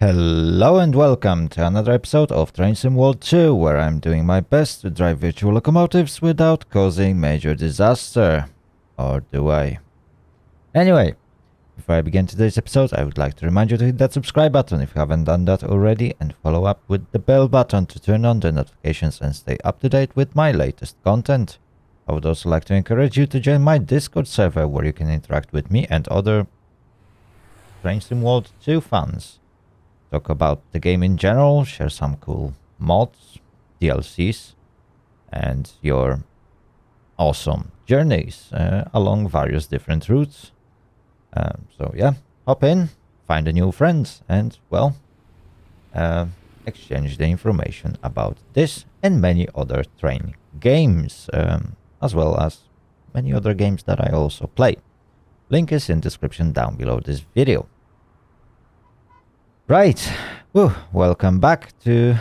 Hello and welcome to another episode of Train Sim World 2, where I'm doing my best to drive virtual locomotives without causing major disaster. Or do I? Anyway, before I begin today's episode, I would like to remind you to hit that subscribe button if you haven't done that already, and follow up with the bell button to turn on the notifications and stay up to date with my latest content. I would also like to encourage you to join my Discord server, where you can interact with me and other Train Sim World 2 fans. Talk about the game in general, share some cool mods, DLCs, and your awesome journeys along various different routes. So yeah, hop in, find a new friend, and well, exchange the information about this and many other train games, as well as many other games that I also play. Link is in description down below this video. Right, welcome back to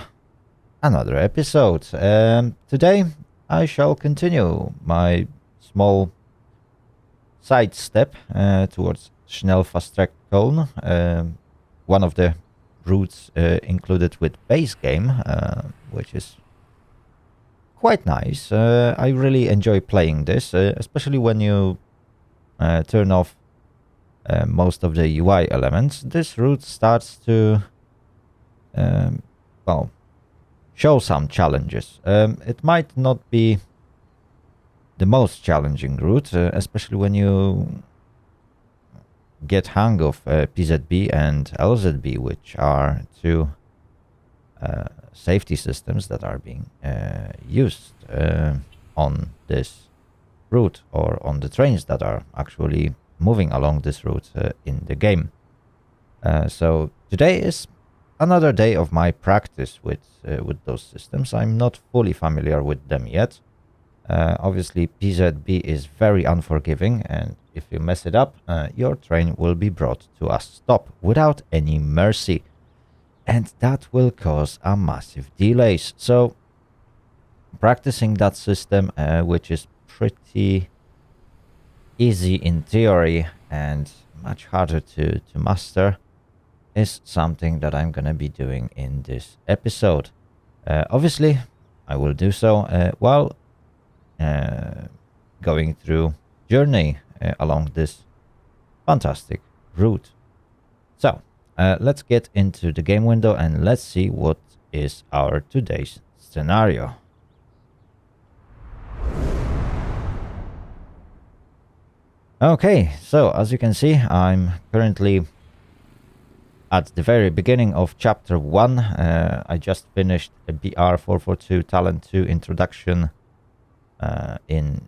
another episode. Today I shall continue my small sidestep towards Schnellfahrstrecke Köln, one of the routes included with base game, which is quite nice. I really enjoy playing this, especially when you turn off most of the UI elements. This route starts to, show some challenges. It might not be the most challenging route, especially when you get hang of PZB and LZB, which are two safety systems that are being used on this route, or on the trains that are actually moving along this route in the game. So today is another day of my practice with those systems. I'm not fully familiar with them yet. Obviously, PZB is very unforgiving, and if you mess it up, your train will be brought to a stop without any mercy, and that will cause a massive delays. So practicing that system, which is pretty easy in theory and much harder to master, is something that I'm gonna be doing in this episode. Obviously, I will do so while going through journey along this fantastic route. So let's get into the game window and let's see what is our today's scenario. Okay, so as you can see, I'm currently at the very beginning of chapter 1. I just finished a BR442 Talent 2 introduction in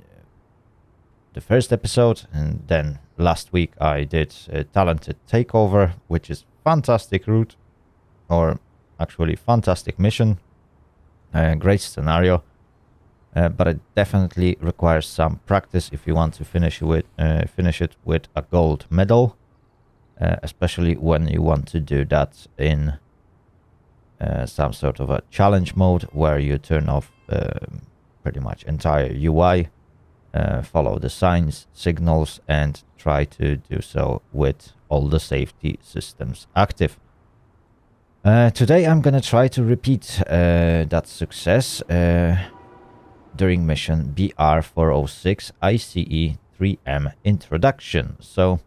the first episode, and then last week I did a Talented Takeover, which is fantastic route, or actually fantastic mission, great scenario. But it definitely requires some practice if you want to finish it with a gold medal, especially when you want to do that in some sort of a challenge mode where you turn off pretty much entire UI, follow the signs, signals, and try to do so with all the safety systems active. Today I'm gonna try to repeat that success during mission BR406 ICE3M introduction. So,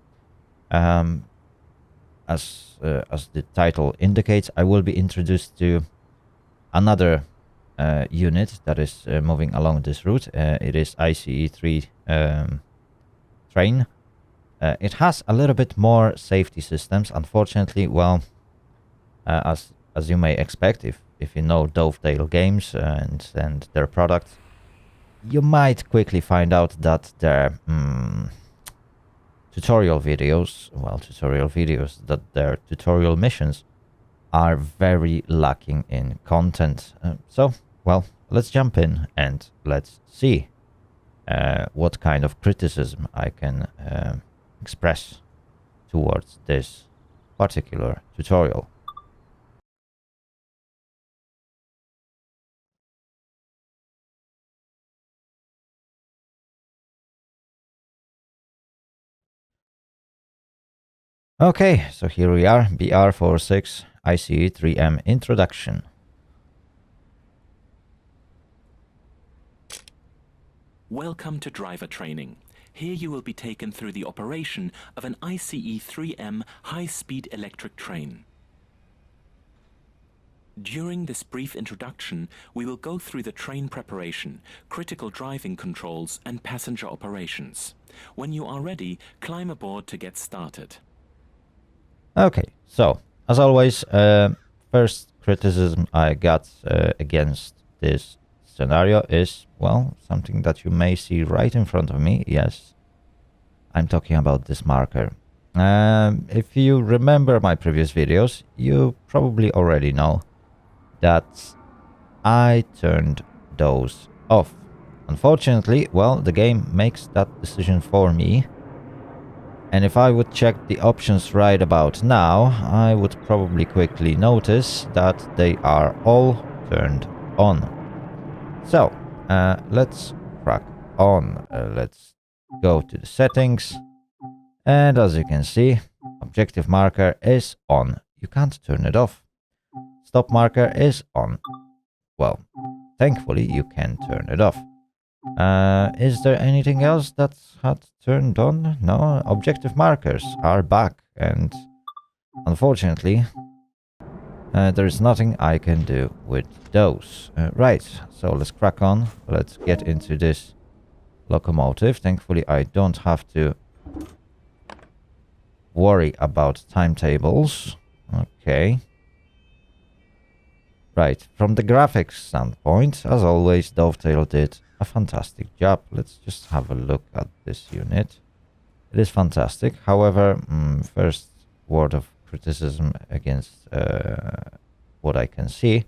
as the title indicates, I will be introduced to another unit that is moving along this route. It is ICE3 train. It has a little bit more safety systems. Unfortunately, well, as you may expect, if you know Dovetail Games and their products, you might quickly find out that their tutorial videos, that their tutorial missions are very lacking in content. So, well, let's jump in and let's see what kind of criticism I can express towards this particular tutorial. Okay, so here we are, BR406 ICE3M introduction. Welcome to driver training. Here you will be taken through the operation of an ICE3M high-speed electric train. During this brief introduction, we will go through the train preparation, critical driving controls and passenger operations. When you are ready, climb aboard to get started. Okay, so as always, first criticism I got against this scenario is, well, something that you may see right in front of me. Yes, I'm talking about this marker. If you remember my previous videos, you probably already know that I turned those off. Unfortunately, well, the game makes that decision for me. And if I would check the options right about now, I would probably quickly notice that they are all turned on. So, let's crack on. Let's go to the settings. And as you can see, objective marker is on. You can't turn it off. Stop marker is on. Well, thankfully you can turn it off. Is there anything else that had turned on? No, objective markers are back, and unfortunately there is nothing I can do with those. Right, so let's crack on. Let's get into this locomotive. Thankfully I don't have to worry about timetables. Okay. Right, from the graphics standpoint, as always, Dovetail did a fantastic job. Let's just have a look at this unit. It is fantastic. However, first word of criticism against what I can see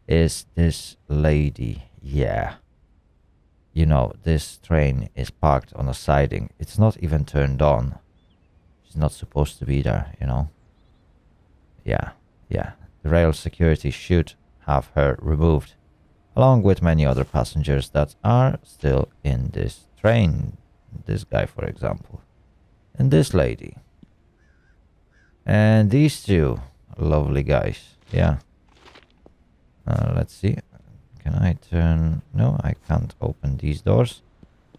is this lady. Yeah. You know, this train is parked on a siding. It's not even turned on. She's not supposed to be there, you know. Yeah. The rail security should have her removed, along with many other passengers that are still in this train. This guy, for example. And this lady. And these two lovely guys. Yeah. Let's see. Can I turn... No, I can't open these doors.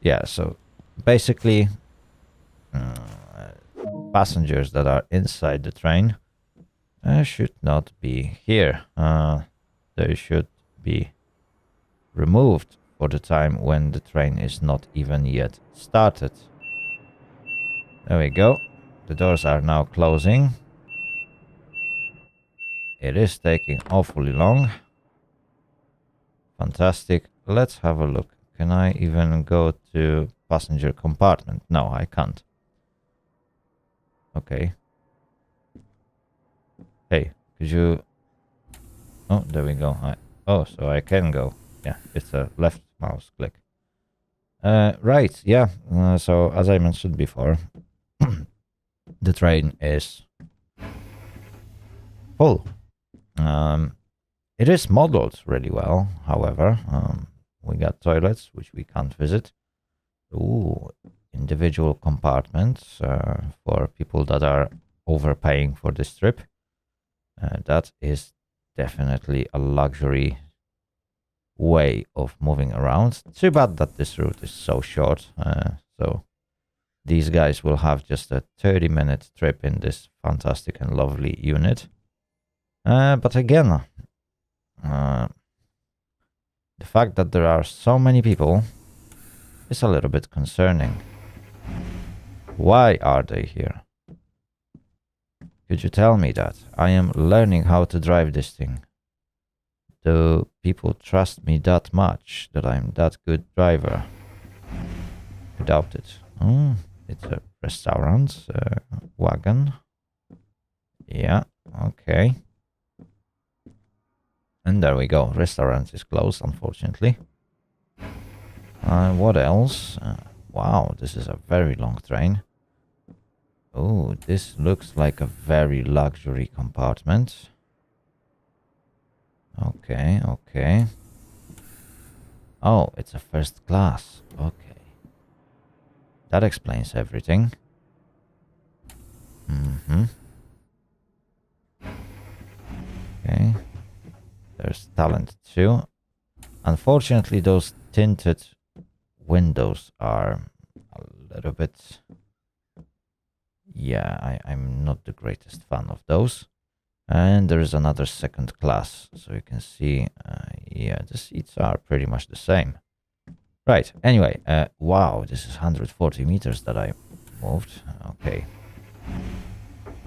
Yeah, so basically passengers that are inside the train should not be here. They should be removed for the time when the train is not even yet started. There we go. The doors are now closing. It is taking awfully long. Fantastic. Let's have a look. Can I even go to passenger compartment? No, I can't. Okay. Hey, could you... Oh, there we go. Oh, so I can go. Yeah, it's a left mouse click. Right, yeah. So, as I mentioned before, the train is full. It is modeled really well, however. We got toilets, which we can't visit. Ooh, individual compartments for people that are overpaying for this trip. That is definitely a luxury way of moving around. Too bad that this route is so short. So these guys will have just a 30-minute trip in this fantastic and lovely unit. But again, the fact that there are so many people is a little bit concerning. Why are they here? Could you tell me that? I am learning how to drive this thing. Do people trust me that much that I'm that good driver? I doubt it. It's a restaurant wagon. Yeah, okay. And there we go. Restaurant is closed, unfortunately. What else? Wow, this is a very long train. Oh, this looks like a very luxury compartment. Okay. Oh, it's a first class. Okay. That explains everything. Talent 2. Unfortunately, those tinted windows are a little bit... Yeah, I'm not the greatest fan of those. And there is another second class. So you can see, yeah, the seats are pretty much the same. Right, anyway, wow, this is 140 meters that I moved. Okay.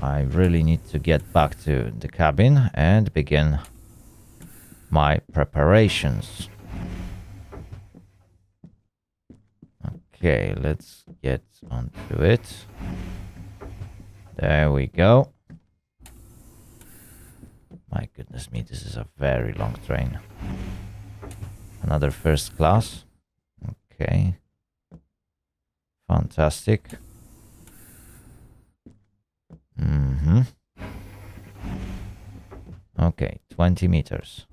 I really need to get back to the cabin and begin my preparations. Okay, let's get onto it. There we go. My goodness me, this is a very long train. Another first class. Okay. Fantastic. Okay, 20 meters.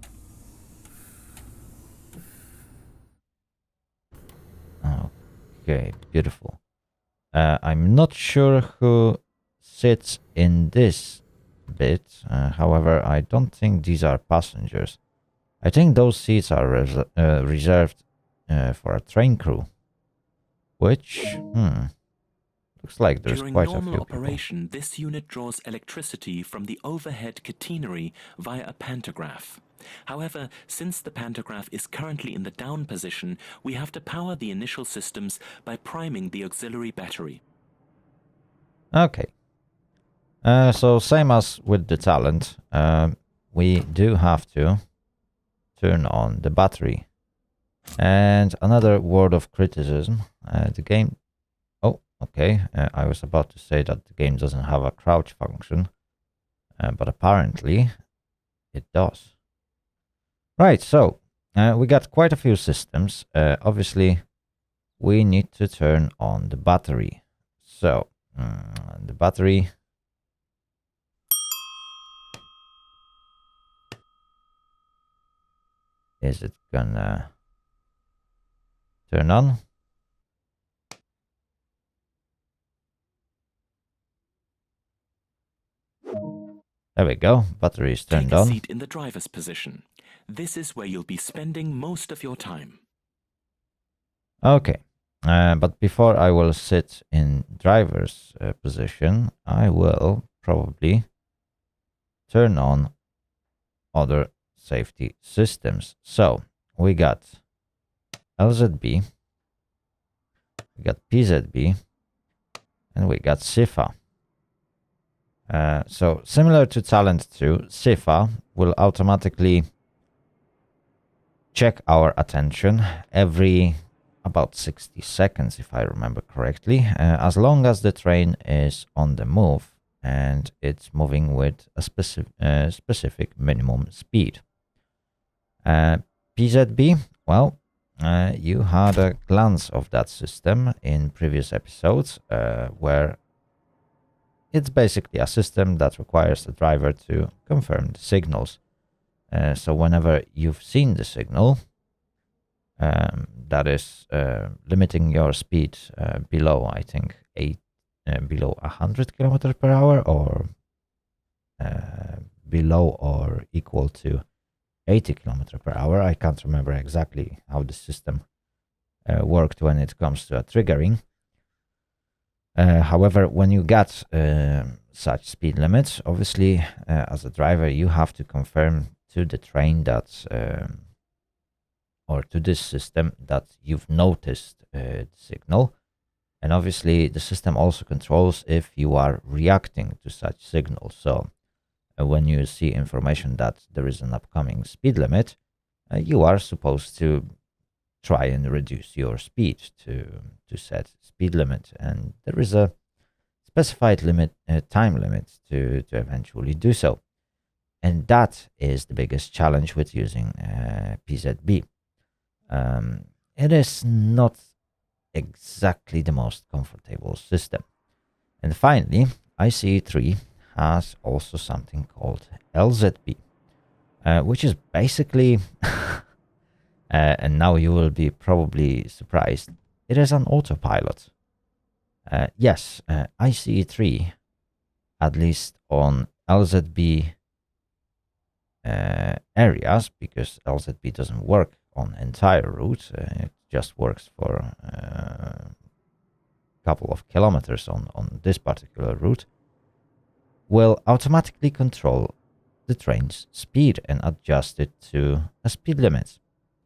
Okay, beautiful. I'm not sure who sits in this bit. However, I don't think these are passengers. I think those seats are reserved for a train crew. Which, looks like there's During quite a normal few operation, this unit draws electricity from the overhead catenary via a pantograph. However, since the pantograph is currently in the down position, we have to power the initial systems by priming the auxiliary battery. people. Okay. So same as with the Talent, we do have to turn on the battery. And another word of criticism, the game... Oh, okay. I was about to say that the game doesn't have a crouch function, but apparently it does. Right, so we got quite a few systems. Obviously, we need to turn on the battery. So, the battery... Is it gonna turn on? There we go. Battery is turned Take a on. seat in the driver's position. This is where you'll be spending most of your time. Okay. But before I will sit in driver's position, I will probably turn on other safety systems. So we got LZB, we got PZB, and we got SIFA. So similar to Talent 2, SIFA will automatically check our attention every about 60 seconds, if I remember correctly, as long as the train is on the move and it's moving with a specific minimum speed. PZB, well, you had a glance of that system in previous episodes, where it's basically a system that requires the driver to confirm the signals. So whenever you've seen the signal, that is limiting your speed below, I think, below 100 kilometers per hour, or below or equal to 80 kilometers per hour. I can't remember exactly how the system worked when it comes to triggering. However, when you get such speed limits, obviously, as a driver, you have to confirm to the train that, or to this system, that you've noticed the signal. And obviously, the system also controls if you are reacting to such signals. So, when you see information that there is an upcoming speed limit, you are supposed to try and reduce your speed to set speed limit, and there is a specified limit, time limit to eventually do so. And that is the biggest challenge with using PZB. It is not exactly the most comfortable system. And finally, ICE3 has also something called LZB, which is basically, and now you will be probably surprised, it is an autopilot. Yes, ICE3, at least on LZB areas, because LZB doesn't work on entire route. It just works for a couple of kilometers on this particular route, will automatically control the train's speed and adjust it to a speed limit.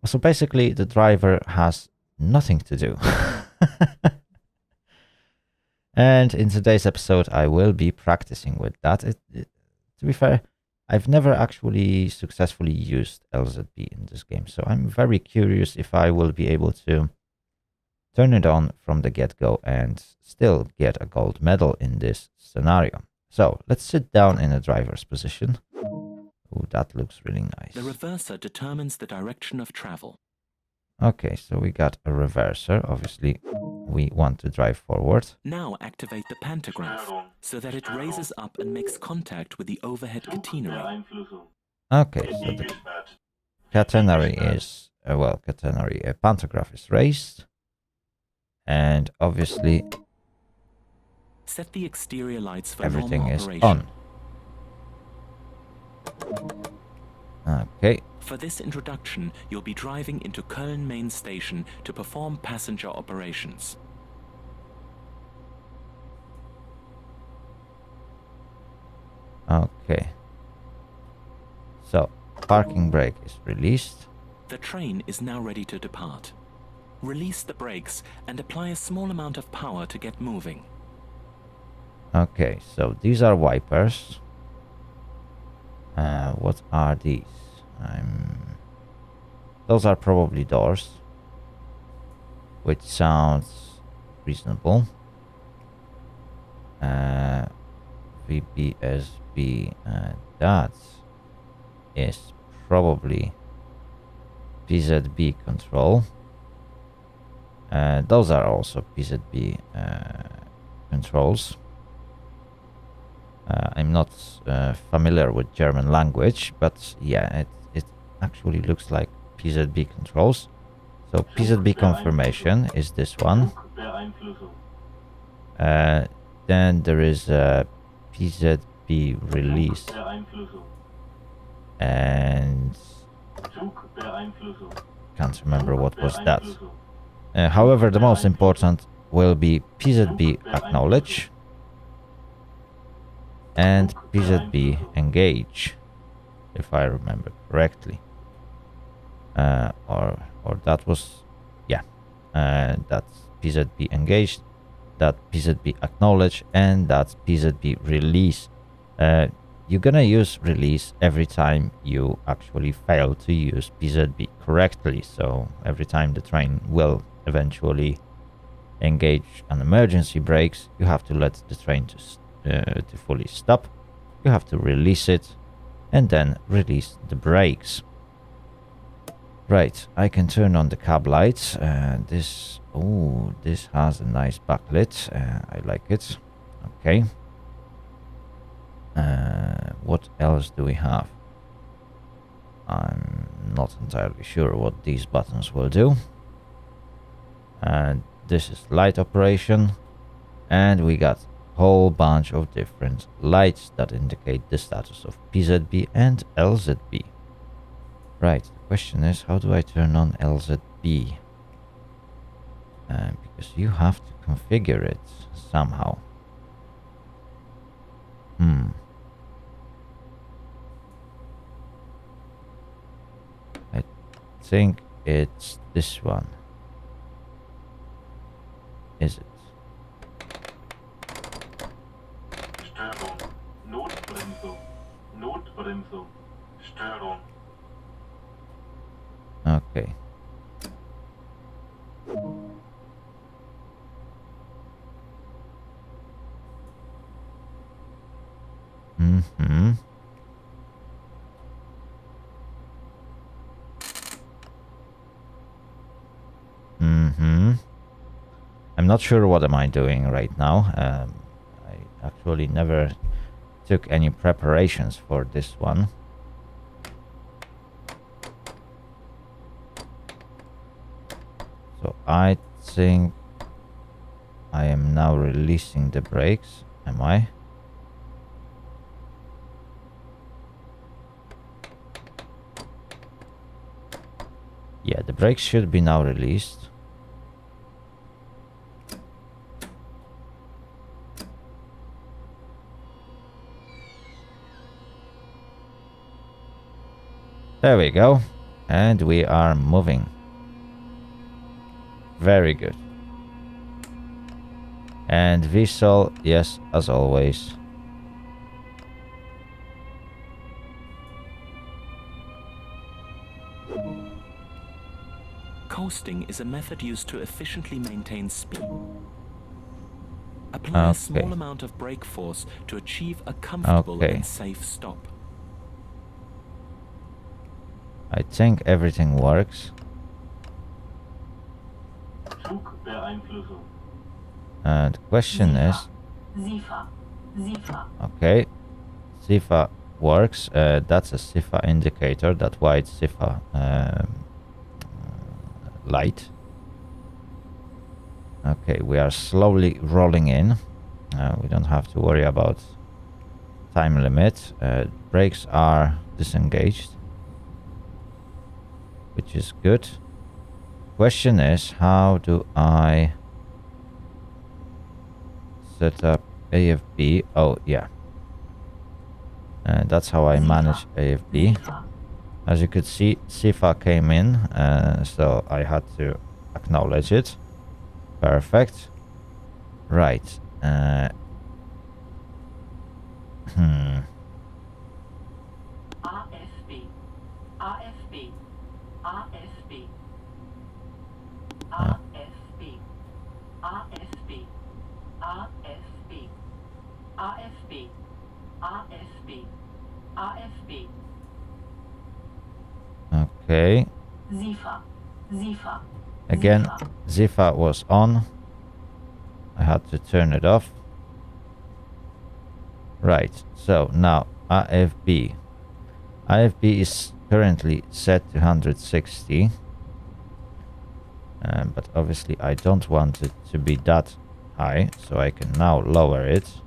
So basically, the driver has nothing to do. And in today's episode, I will be practicing with that. To be fair, I've never actually successfully used LZB in this game, so I'm very curious if I will be able to turn it on from the get-go and still get a gold medal in this scenario. So let's sit down in a driver's position. Oh, that looks really nice. The reverser determines the direction of travel. Okay, so we got a reverser. Obviously, we want to drive forward. Now activate the pantograph so that it raises up and makes contact with the overhead catenary. Okay, so the catenary is, pantograph is raised. And obviously, set the exterior lights for everything is operation. On. Okay. For this introduction, you'll be driving into Köln main station to perform passenger operations. Okay. So, parking brake is released. The train is now ready to depart. Release the brakes and apply a small amount of power to get moving. Okay, so these are wipers. What are these? Those are probably doors, which sounds reasonable. VBSB, that is probably PZB control. Those are also PZB controls. I'm not familiar with German language, but yeah, it actually looks like PZB controls. So PZB confirmation is this one. Then there is a PZB release. And can't remember what was that. However, the most important will be PZB acknowledge and PZB engage, if I remember correctly. Or that was, yeah, that's PZB engaged, that PZB acknowledge, and that's PZB release. You're gonna use release every time you actually fail to use PZB correctly. So every time the train will eventually engage an emergency brakes, you have to let the train to fully stop. You have to release it and then release the brakes. Right, I can turn on the cab lights. This has a nice backlit. I like it. Okay. What else do we have? I'm not entirely sure what these buttons will do. And this is light operation, and we got a whole bunch of different lights that indicate the status of PZB and LZB. Right, the question is, how do I turn on LZB? Because you have to configure it somehow. I think it's this one. Is it? Störung. Notbremsung. Notbremsung. Störung. Okay. I'm not sure what am I doing right now. I actually never took any preparations for this one. So I think I am now releasing the brakes. Am I? Yeah, the brakes should be now released. There we go. And we are moving. Very good. And visual, yes, as always. Coasting is a method used to efficiently maintain speed. Apply a small amount of brake force to achieve a comfortable and safe stop. I think everything works. Flugbeeinflussung. And the question is... Okay. SIFA works. That's a SIFA indicator, that white SIFA light. Okay, we are slowly rolling in. We don't have to worry about time limit. Brakes are disengaged, which is good. Question is, how do I set up AFB? Oh, yeah. And that's how I manage AFB. As you could see, SIFA came in, so I had to acknowledge it. Perfect. Right. RFB, RFB, RFB, RFB, RFB, RFB, RFB, RFB, RFB. Okay. SIFA, SIFA. Again, SIFA was on. I had to turn it off. Right, so now IFB. IFB is currently set to 160. But obviously I don't want it to be that high, so I can now lower it.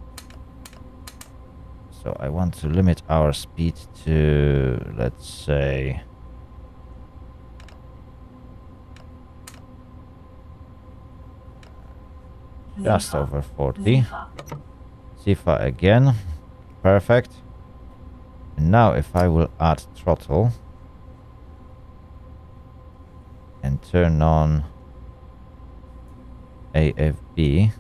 So I want to limit our speed to, let's say... just over 40. SIFA again. Perfect. And now if I will add throttle and turn on AFB,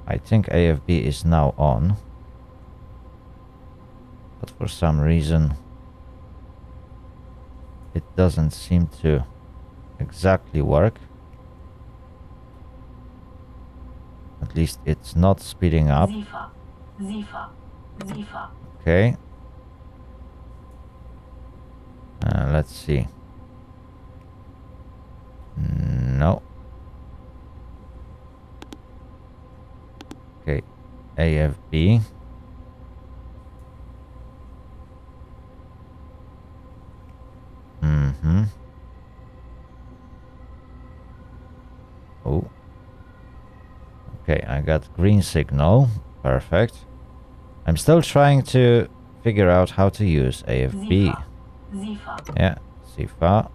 I think AFB is now on, but for some reason it doesn't seem to exactly work. At least it's not speeding up. SIFA, SIFA, SIFA. Okay. Let's see. No. Okay. AFB. Oh. Okay, I got green signal. Perfect. I'm still trying to figure out how to use AFB. SIFA. Yeah, SIFA.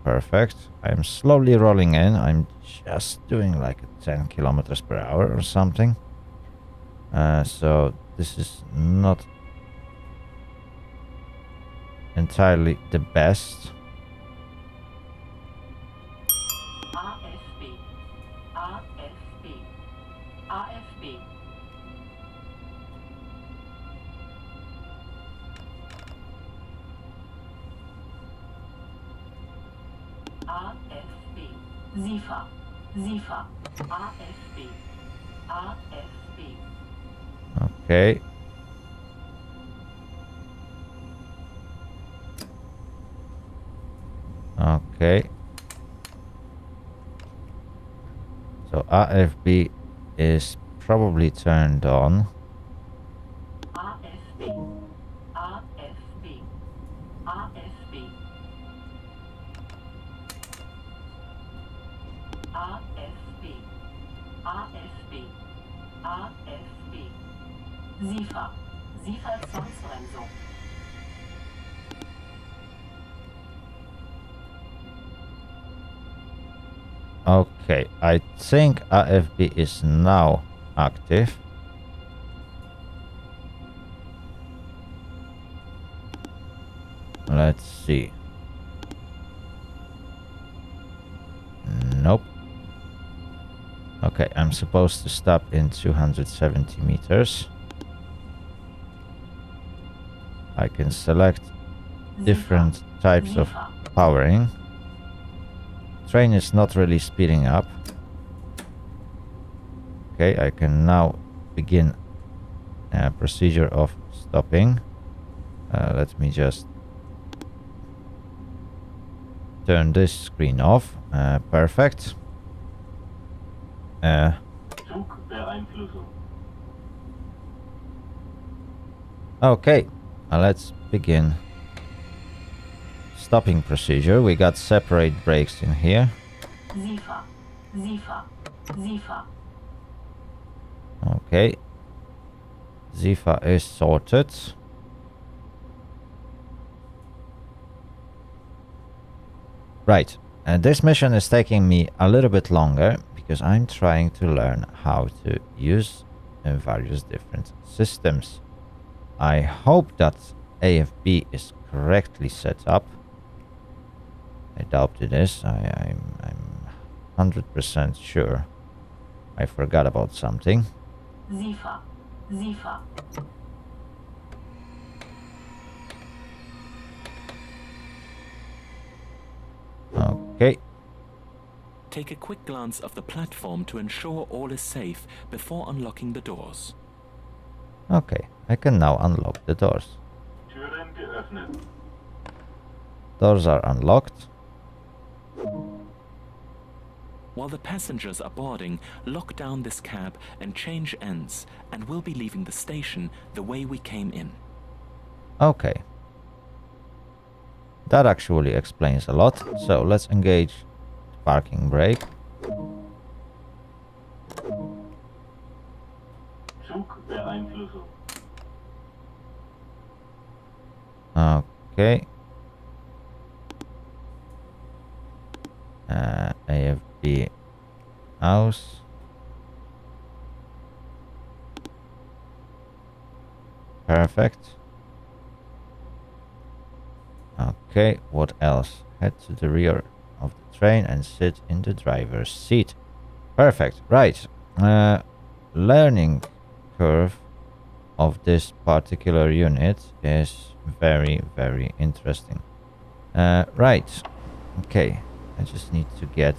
Perfect. I'm slowly rolling in. I'm just doing like 10 kilometers per hour or something. So this is not entirely the best. RFB, RFB, RFB. RFB, SIFA, SIFA, RFB, RFB. Okay. Okay. So RFB is probably turned on. RFB, RFB, RFB. RFB, RFB, RFB. SIFA, SIFA Zwangsbremsung. Okay, I think AFB is now active. Let's see. Nope. Okay, I'm supposed to stop in 270 meters. I can select different types of powering. Train is not really speeding up. Okay, I can now begin a procedure of stopping. Let me just turn this screen off. Perfect. Zugbeeinflussung. Okay, let's begin stopping procedure. We got separate brakes in here. SIFA, SIFA, SIFA. Okay. Zifa is sorted. Right. And this mission is taking me a little bit longer because I'm trying to learn how to use various different systems. I hope that AFB is correctly set up. I doubt it is. I'm 100% sure. I forgot about something. SIFA, SIFA. Okay. Take a quick glance of the platform to ensure all is safe before unlocking the doors. Okay. I can now unlock the doors. Türen geöffnet. Doors are unlocked. While the passengers are boarding, lock down this cab and change ends, and we'll be leaving the station the way we came in. Okay. That actually explains a lot. So let's engage the parking brake. Zugbeeinflussung. Okay. AFB house. Perfect. Okay, what else? Head to the rear of the train and sit in the driver's seat. Perfect, right. Learning curve of this particular unit is very, very interesting. Right. Okay, I just need to get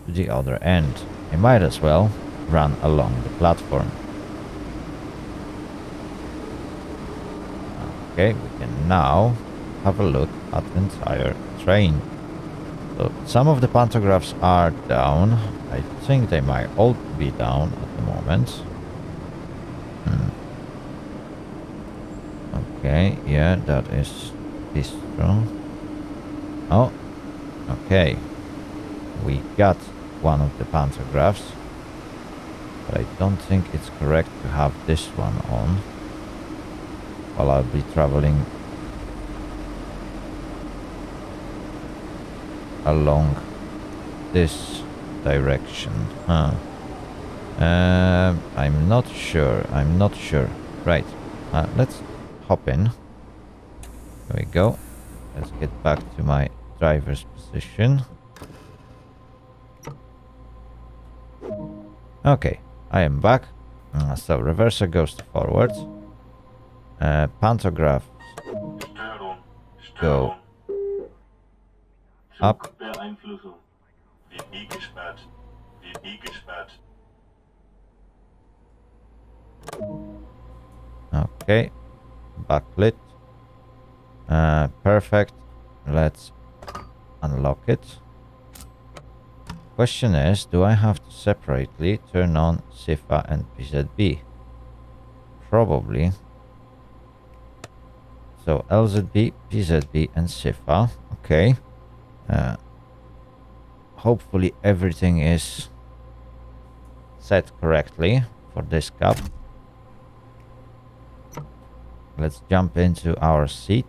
to the other end. I might as well run along the platform. Okay, we can now have a look at the entire train. So some of the pantographs are down. I think they might all be down at the moment. Okay, yeah, that is bistro. Oh, okay. We got one of the pantographs, but I don't think it's correct to have this one on while I'll be traveling along this direction. I'm not sure. Right. Let's hop in. There we go. Let's get back to my driver's position. Okay, I am back. So reverser goes to forward. Pantograph Störung. go up. Zugbeeinflussung. WB gesperrt. WB gesperrt. Okay, backlit. Perfect. Let's unlock it. Question is, do I have to separately turn on SIFA and PZB? Probably. So LZB, PZB and SIFA. Okay. Hopefully everything is set correctly for this cab. Let's jump into our seat.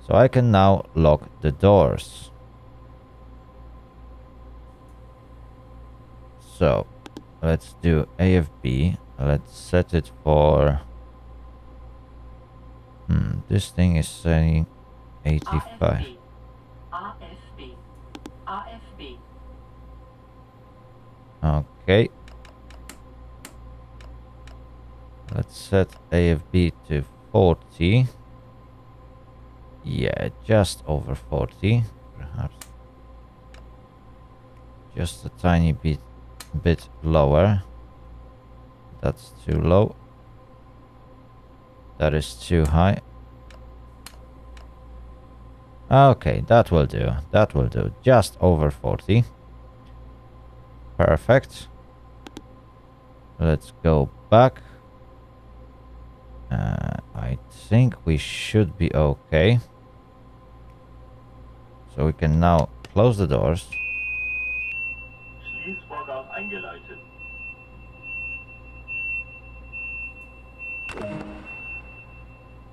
So I can now lock the doors. So let's do AFB. Let's set it for... this thing is saying 85. AFB. AFB. AFB. Okay. Let's set AFB to 40. Yeah, just over 40, perhaps. Just a tiny bit lower. That's too low. That is too high. Okay, that will do. That will do. Just over 40. Perfect. Let's go back. I think we should be okay. So we can now close the doors. Schließvorgang eingeleitet.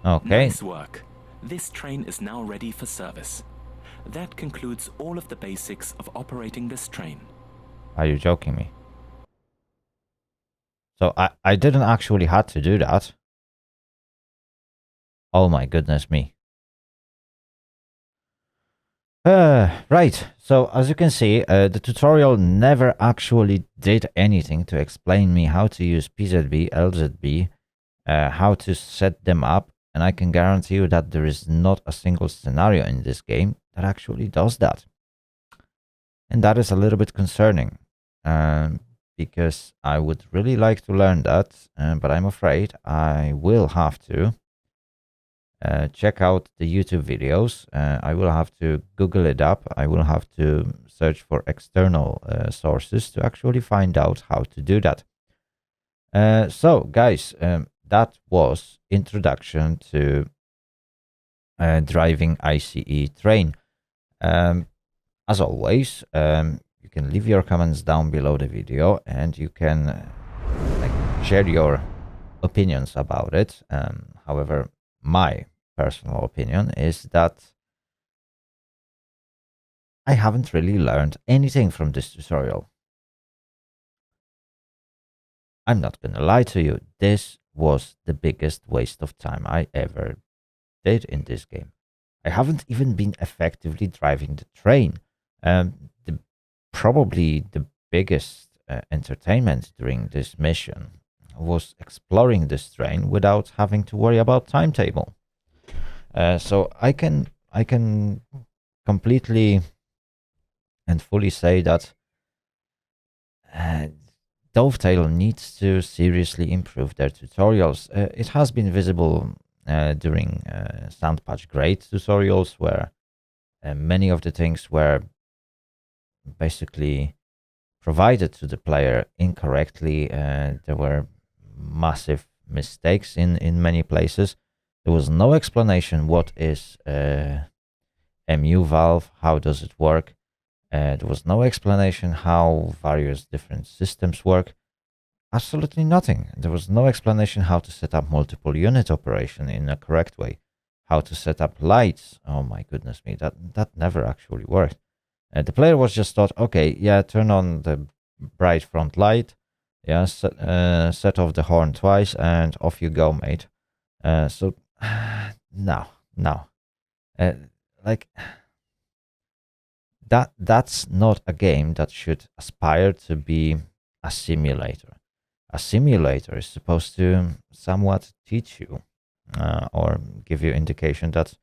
Okay. Nice work. This train is now ready for service. That concludes all of the basics of operating this train. Are you joking me? So I didn't actually had to do that. Oh my goodness me. Right, so as you can see, the tutorial never actually did anything to explain me how to use PZB, LZB, how to set them up, and I can guarantee you that there is not a single scenario in this game that actually does that. And that is a little bit concerning, because I would really like to learn that, but I'm afraid I will have to check out the YouTube videos. I will have to Google it up. I will have to search for external sources to actually find out how to do that. So, guys, that was introduction to driving ICE train. As always, you can leave your comments down below the video, and you can share your opinions about it. However, my personal opinion is that I haven't really learned anything from this tutorial. I'm not gonna lie to you, this was the biggest waste of time I ever did in this game. I haven't even been effectively driving the train. Probably the biggest entertainment during this mission was exploring this train without having to worry about timetable. So I can completely and fully say that Dovetail needs to seriously improve their tutorials. It has been visible during Sandpatch Grade tutorials, where many of the things were basically provided to the player incorrectly. There were massive mistakes in many places. There was no explanation what is MU valve, how does it work. There was no explanation how various different systems work. Absolutely nothing. There was no explanation how to set up multiple unit operation in a correct way. How to set up lights. Oh my goodness me, that never actually worked. The player was just thought, okay, yeah, turn on the bright front light. Yeah, set off the horn twice and off you go, mate. So, no. Like... That's not a game that should aspire to be a simulator. A simulator is supposed to somewhat teach you or give you indication that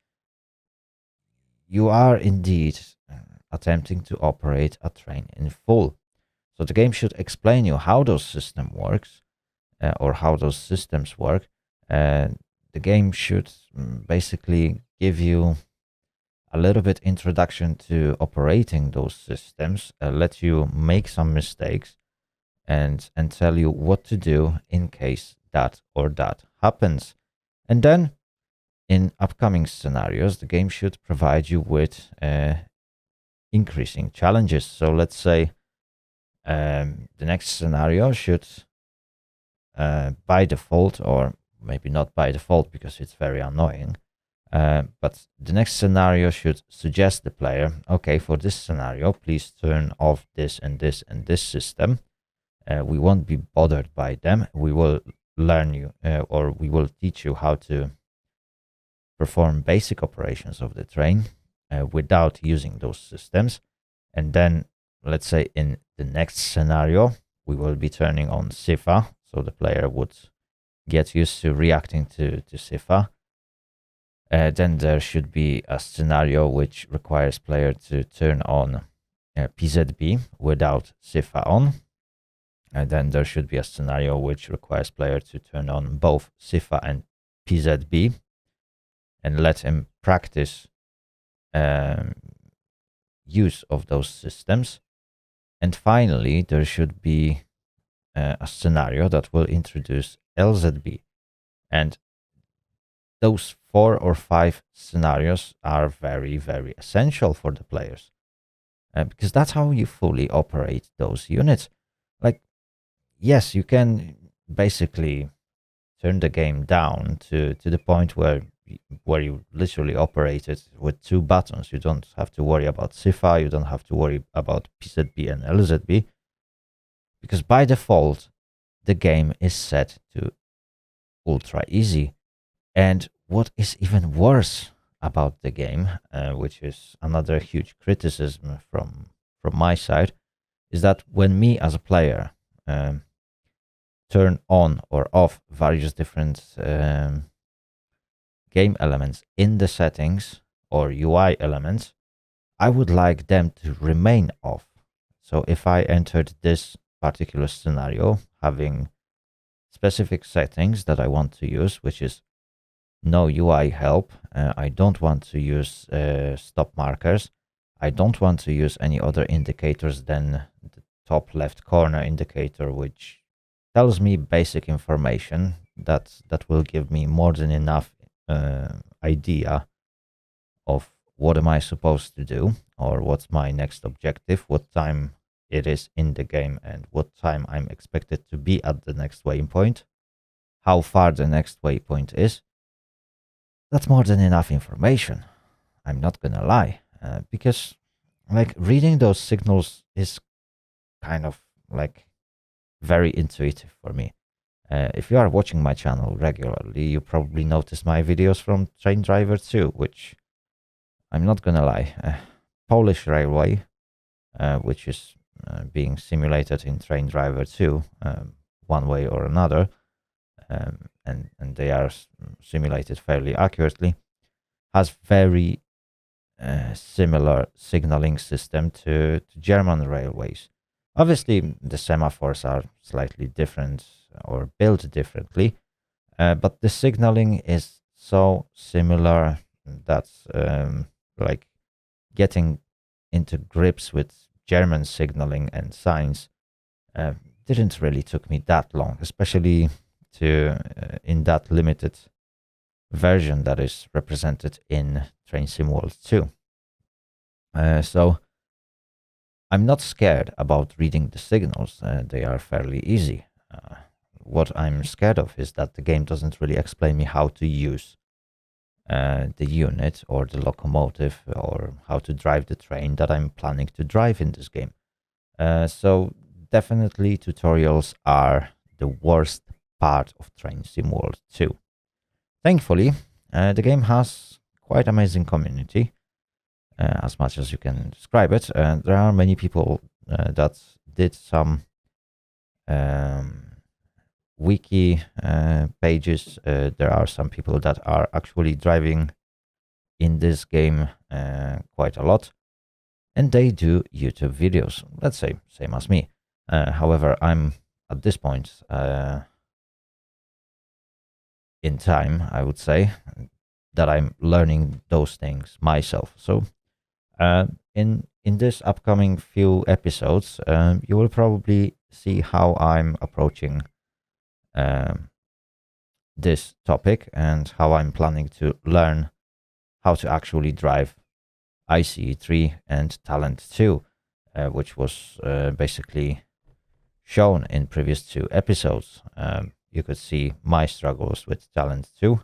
you are indeed attempting to operate a train in full. So the game should explain you how those system works or how those systems work. The game should basically give you a little bit introduction to operating those systems, let you make some mistakes, and tell you what to do in case that or that happens. And then in upcoming scenarios, the game should provide you with increasing challenges. So let's say the next scenario should by default, or maybe not by default because it's very annoying, but the next scenario should suggest the player, okay, for this scenario, please turn off this and this and this system. We won't be bothered by them. We will learn you, or we will teach you how to perform basic operations of the train without using those systems. And then, let's say in the next scenario, we will be turning on SIFA, so the player would get used to reacting to SIFA. Then there should be a scenario which requires player to turn on PZB without SIFA on. And then there should be a scenario which requires player to turn on both SIFA and PZB and let him practice use of those systems. And finally, there should be a scenario that will introduce LZB. And those 4 or 5 scenarios are very, very essential for the players. Because that's how you fully operate those units. Like, yes, you can basically turn the game down to the point where you literally operate it with 2 buttons. You don't have to worry about SIFA, you don't have to worry about PZB and LZB, because by default, the game is set to ultra easy. And what is even worse about the game, which is another huge criticism from my side, is that when me as a player turn on or off various different game elements in the settings or UI elements, I would like them to remain off. So if I entered this particular scenario having specific settings that I want to use, which is no UI help, I don't want to use stop markers, I don't want to use any other indicators than the top left corner indicator, which tells me basic information that will give me more than enough idea of what am I supposed to do, or what's my next objective, what time it is in the game, and what time I'm expected to be at the next waypoint, how far the next waypoint is. That's more than enough information. I'm not gonna lie, because like reading those signals is kind of like very intuitive for me. If you are watching my channel regularly, you probably notice my videos from Train Driver 2, which I'm not gonna lie, Polish railway, which is being simulated in Train Driver 2, one way or another, and they are simulated fairly accurately, has very similar signaling system to German railways. Obviously, the semaphores are slightly different or built differently, but the signaling is so similar that like getting into grips with German signaling and signs didn't really took me that long, especially to in that limited version that is represented in Train Sim World 2. So I'm not scared about reading the signals. They are fairly easy. What I'm scared of is that the game doesn't really explain me how to use the unit or the locomotive or how to drive the train that I'm planning to drive in this game. So definitely tutorials are the worst part of Train Sim World 2. Thankfully, the game has quite amazing community, as much as you can describe it. There are many people that did some wiki pages. There are some people that are actually driving in this game quite a lot, and they do YouTube videos, let's say, same as me. However, I'm at this point in time, I would say, that I'm learning those things myself. So in this upcoming few episodes, you will probably see how I'm approaching this topic and how I'm planning to learn how to actually drive ICE3 and Talent 2, which was basically shown in previous 2 episodes. You could see my struggles with Talent 2,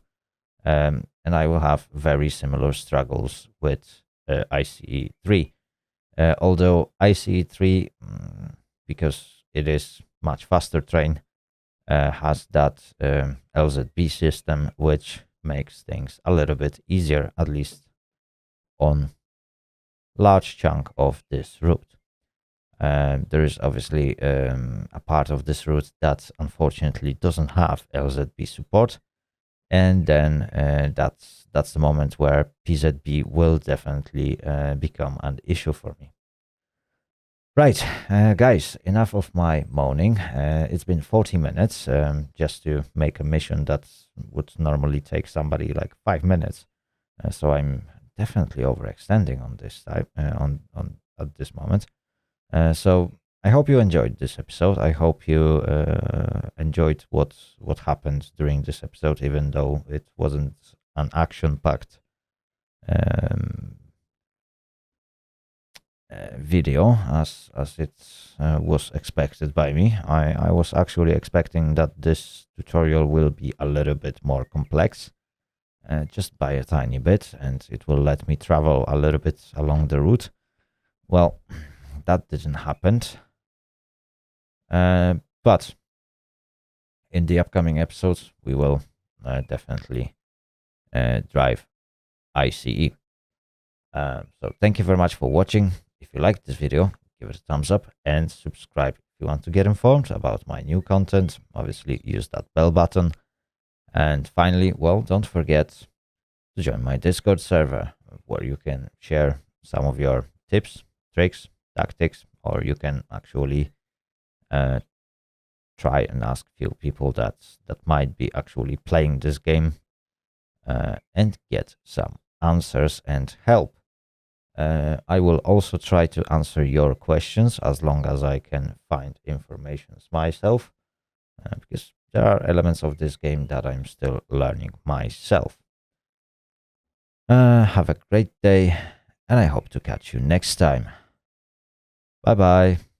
and I will have very similar struggles with ICE3. Although ICE3, because it is much faster train has that LZB system, which makes things a little bit easier, at least on large chunk of this route. There is obviously a part of this route that unfortunately doesn't have LZB support, and then that's the moment where PZB will definitely become an issue for me. Right, guys, enough of my moaning. It's been 40 minutes just to make a mission that would normally take somebody like 5 minutes. So I'm definitely overextending on this type at this moment. So I hope you enjoyed this episode. I hope you enjoyed what happened during this episode, even though it wasn't an action-packed video as it was expected by me. I was actually expecting that this tutorial will be a little bit more complex, just by a tiny bit, and it will let me travel a little bit along the route. Well, that didn't happen. But in the upcoming episodes, we will definitely drive ICE. So thank you very much for watching. If you liked this video, give it a thumbs up and subscribe if you want to get informed about my new content. Obviously, use that bell button. And finally, well, don't forget to join my Discord server, where you can share some of your tips, tricks, tactics, or you can actually try and ask few people that might be actually playing this game and get some answers and help. I will also try to answer your questions as long as I can find information myself, because there are elements of this game that I'm still learning myself. Have a great day, and I hope to catch you next time. Bye bye.